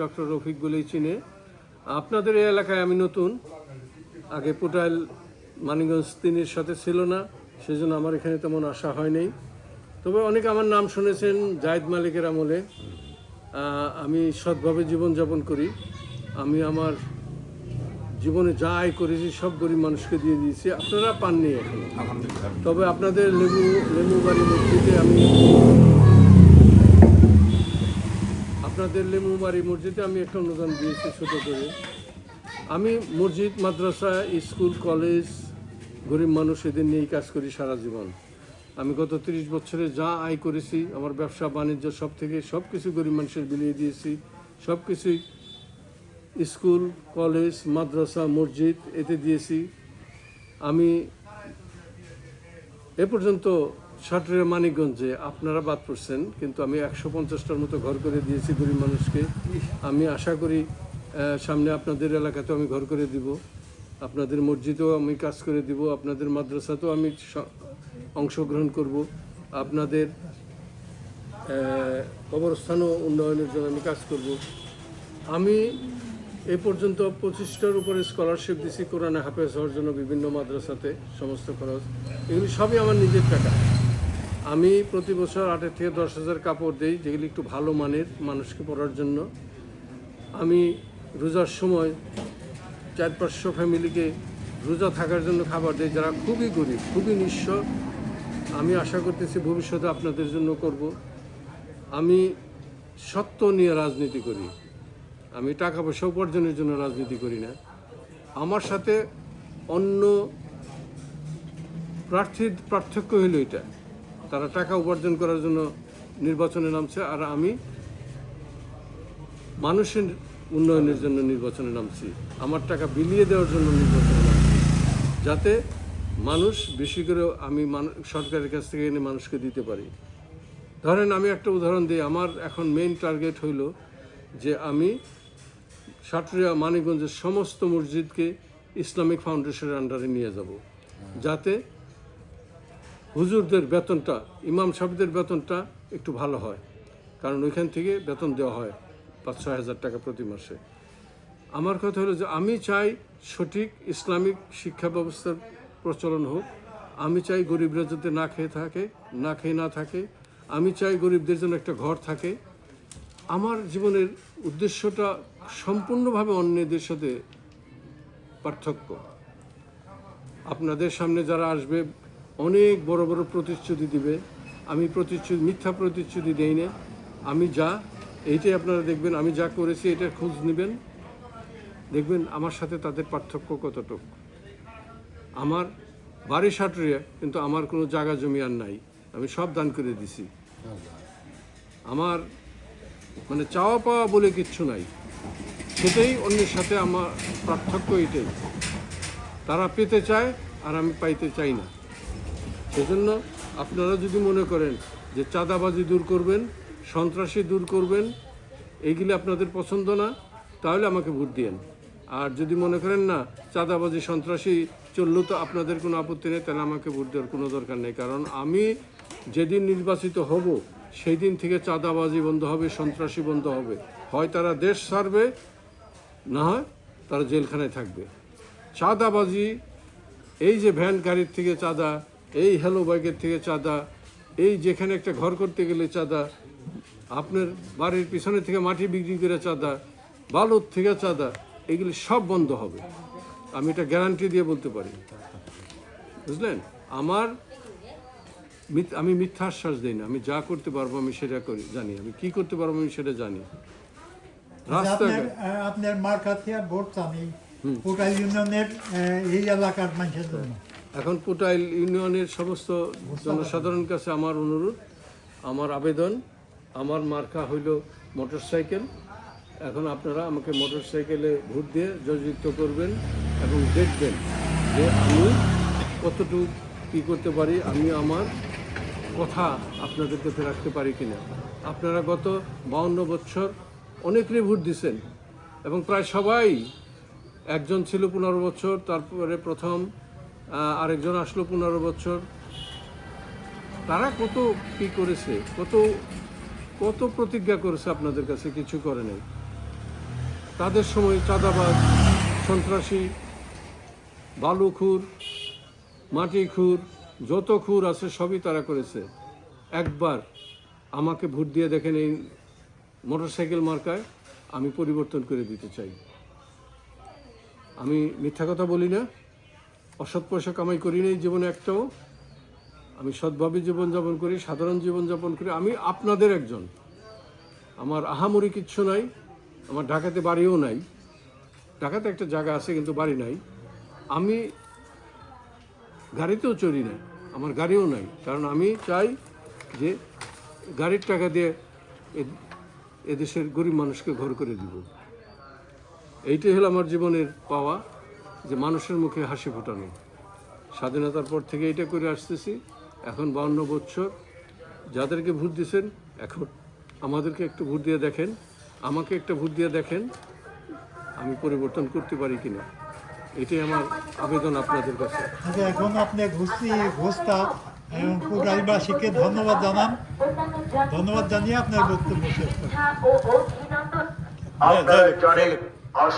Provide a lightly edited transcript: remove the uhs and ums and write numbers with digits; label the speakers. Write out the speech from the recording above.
Speaker 1: Doctor Rafiq বলেই চিনে। আপনাদের এই এলাকায় আমি নতুন, আগে পোটাইল মানিকগঞ্জ 3-এর সাথে ছিল না, সেজন্য আমার এখানে তেমন আসা হয়নি। তবে অনেক আমার নাম শুনেছেন জায়েদ মালিকের আমলে। আমি সৎভাবে জীবনযাপন করি। আমি আমার জীবনে যা আয় করেছি সব গরিব মানুষকে দিয়ে দিয়েছি, আপনারা পাননি এখন। তবে আপনাদের লেবুবাড়ি মসজিদে আমি একটা অনুদান দিয়েছি ছোট করে। আমি মসজিদ, মাদ্রাসা, স্কুল, কলেজ, গরিব মানুষ এদের নিয়েই কাজ করি সারা জীবন। আমি গত 30 বছরে যা আয় করেছি, আমার ব্যবসা বাণিজ্য সব কিছু গরিব মানুষের বিলিয়ে দিয়েছি। সব কিছুই স্কুল, কলেজ, মাদ্রাসা, মসজিদ এতে দিয়েছি। আমি এ পর্যন্ত সাটুরিয়া মানিকগঞ্জে আপনারা বাদ পড়ছেন, কিন্তু আমি 150টার মতো ঘর করে দিয়েছি গরিব মানুষকে। আমি আশা করি সামনে আপনাদের এলাকাতেও আমি ঘর করে দিব, আপনাদের মসজিদেও আমি কাজ করে দিব, আপনাদের মাদ্রাসাতেও আমি অংশগ্রহণ করব, আপনাদের কবরস্থানও উন্নয়নের জন্য আমি কাজ করব। আমি এ পর্যন্ত 25টার উপরে স্কলারশিপ দিছি কোরআনে হাফেজ হওয়ার জন্য বিভিন্ন মাদ্রাসাতে, সমস্ত খরচ এগুলি সবই আমার নিজের টাকা। আমি প্রতি বছর 8 থেকে 10,000 কাপড় দিই, যেগুলি একটু ভালো মানের মানুষকে পরার জন্য। আমি রোজার সময় 400-500 ফ্যামিলিকে রোজা থাকার জন্য খাবার দিই, যারা খুবই গরিব, খুবই নিঃস্ব। আমি আশা করতেছি ভবিষ্যতে আপনাদের জন্য করব। আমি সত্য নিয়ে রাজনীতি করি, আমি টাকা পয়সা উপার্জনের জন্য রাজনীতি করি না। আমার সাথে অন্য প্রার্থীর পার্থক্য হলো এটা, তারা টাকা উপার্জন করার জন্য নির্বাচনে নামছে, আর আমি মানুষের উন্নয়নের জন্য নির্বাচনে নামছি। আমার টাকা বিলিয়ে দেওয়ার জন্য নির্বাচনে নামছি, যাতে মানুষ বেশি করে আমি সরকারের কাছ থেকে এনে মানুষকে দিতে পারি। ধরেন আমি একটা উদাহরণ দিই, আমার এখন মেইন টার্গেট হইল যে আমি সাটুরিয়া মানিকগঞ্জের সমস্ত মসজিদকে ইসলামিক ফাউন্ডেশনের আন্ডারে নিয়ে যাব, যাতে হুজুরদের বেতনটা, ইমাম সাহেবদের বেতনটা একটু ভালো হয়, কারণ ওইখান থেকে বেতন দেওয়া হয় 5-6 হাজার টাকা প্রতি মাসে। আমার কথা হলো যে আমি চাই সঠিক ইসলামিক শিক্ষা ব্যবস্থার প্রচলন হোক। আমি চাই গরিবরা যাতে না খেয়ে না থাকে। আমি চাই গরিবদের জন্য একটা ঘর থাকে। আমার জীবনের উদ্দেশ্যটা সম্পূর্ণভাবে অন্যদের সাথে পার্থক্য। আপনাদের সামনে যারা আসবে অনেক বড় বড় প্রতিশ্রুতি দিবে, আমি মিথ্যা প্রতিশ্রুতি দেই না। আমি এইটাই আপনারা দেখবেন, আমি যা করেছি এটার খোঁজ নেবেন, দেখবেন আমার সাথে তাদের পার্থক্য কতটুকু। আমার বাড়ি সাটুরিয়া, কিন্তু আমার কোনো জায়গা জমি আর নাই, আমি সব দান করে দিছি। আমার মানে চাওয়া পাওয়া বলে কিচ্ছু নাই, সেটাই অন্যের সাথে আমার পার্থক্য এটাই। তারা পেতে চায় আর আমি পাইতে চাই না। সেজন্য আপনারা যদি মনে করেন যে চাঁদাবাজি দূর করবেন, সন্ত্রাসী দূর করবেন, এইগুলি আপনাদের পছন্দ না, তাহলে আমাকে ভোট দিয়েন। আর যদি মনে করেন না চাঁদাবাজি সন্ত্রাসী চললেও তো আপনাদের কোনো আপত্তি নেই, তাহলে আমাকে ভোট দেওয়ার কোনো দরকার নেই। কারণ আমি যেদিন নির্বাচিত হব সেই দিন থেকে চাঁদাবাজি বন্ধ হবে, সন্ত্রাসী বন্ধ হবে। হয় তারা দেশ ছাড়বে, না হয় তারা জেলখানায় থাকবে। চাঁদাবাজি, এই যে ভ্যান গাড়ির থেকে চাঁদা, এই হ্যালো বাইকের থেকে চাঁদা, এই যেখানে একটা ঘর করতে গেলে চাঁদা, আপনার বাড়ির পিছনে থেকে মাটি বিক্রি করে চাঁদা, বালুর থেকে চাঁদা, এগুলি সব বন্ধ হবে। আমি এটা গ্যারান্টি দিয়ে বলতে পারি, বুঝলেন? আমি মিথ্যা আশ্বাস দিই না। আমি যা করতে পারবো আমি সেটা জানি, আমি কি করতে পারবো আমি সেটা জানি।
Speaker 2: আপনার মার্কাতে ভোট চাই পোটাইল ইউনিয়নের এই এলাকার মানুষের জন্য।
Speaker 1: এখন পোটাইল ইউনিয়নের সমস্ত জনসাধারণের কাছে আমার অনুরোধ, আমার আবেদন, আমার মার্কা হইল মোটরসাইকেল। এখন আপনারা আমাকে মোটরসাইকেলে ভোট দিয়ে জয়যুক্ত করবেন এবং দেখবেন যে আমি কতটুকু কী করতে পারি, আমি আমার কথা আপনাদের কাছে রাখতে পারি কিনা। আপনারা গত 52 বছর অনেকেরই ভোট দিচ্ছেন, এবং প্রায় সবাই, একজন ছিল 15 বছর, তারপরে প্রথম আরেকজন আসলো 15 বছর। তারা কত কী করেছে, কত প্রতিজ্ঞা করেছে আপনাদের কাছে, কিছু করে নাই। তাদের সময় চাঁদাবাজ, সন্ত্রাসী, বালুখুর, মাটিখুর, যত খুর আছে সবই তারা করেছে। একবার আমাকে ভোট দিয়ে দেখেন এই মোটরসাইকেল মার্কায়, আমি পরিবর্তন করে দিতে চাই। আমি মিথ্যা কথা বলি না, অসৎ পয়সা কামাই করি না এই জীবনে একটাও। আমি সৎভাবে জীবনযাপন করি, সাধারণ জীবনযাপন করি। আমি আপনাদের একজন। আমার আহামরি কিচ্ছু নাই। আমার ঢাকাতে বাড়িও নাই। ঢাকাতে একটা জায়গা আছে কিন্তু বাড়ি নাই। আমি গাড়িতেও চড়ি না, আমার গাড়িও নাই। কারণ আমি চাই যে গাড়ির টাকা দিয়ে এদেশের গরিব মানুষকে ঘর করে দিব। এইটাই হলো আমার জীবনের পাওয়া, যে মানুষের মুখে হাসি ফোটানো। স্বাধীনতার পর থেকে এটা করে আসতেছি। এখন 52 বছর। যাদেরকে ভোট দিয়েছেন, এখন আমাদেরকে একটু ভোট দিয়ে দেখেন, আমাকে একটা ভোট দিয়ে দেখেন আমি পরিবর্তন করতে পারি কিনা। এটাই আমার আবেদন আপনাদের কাছে।
Speaker 2: আচ্ছা, এখন আপনি ঘোষটা এবং কোটালীবাসীকে ধন্যবাদ জানান। ধন্যবাদ জানিয়ে আপনার বক্তব্য শেষ করেন।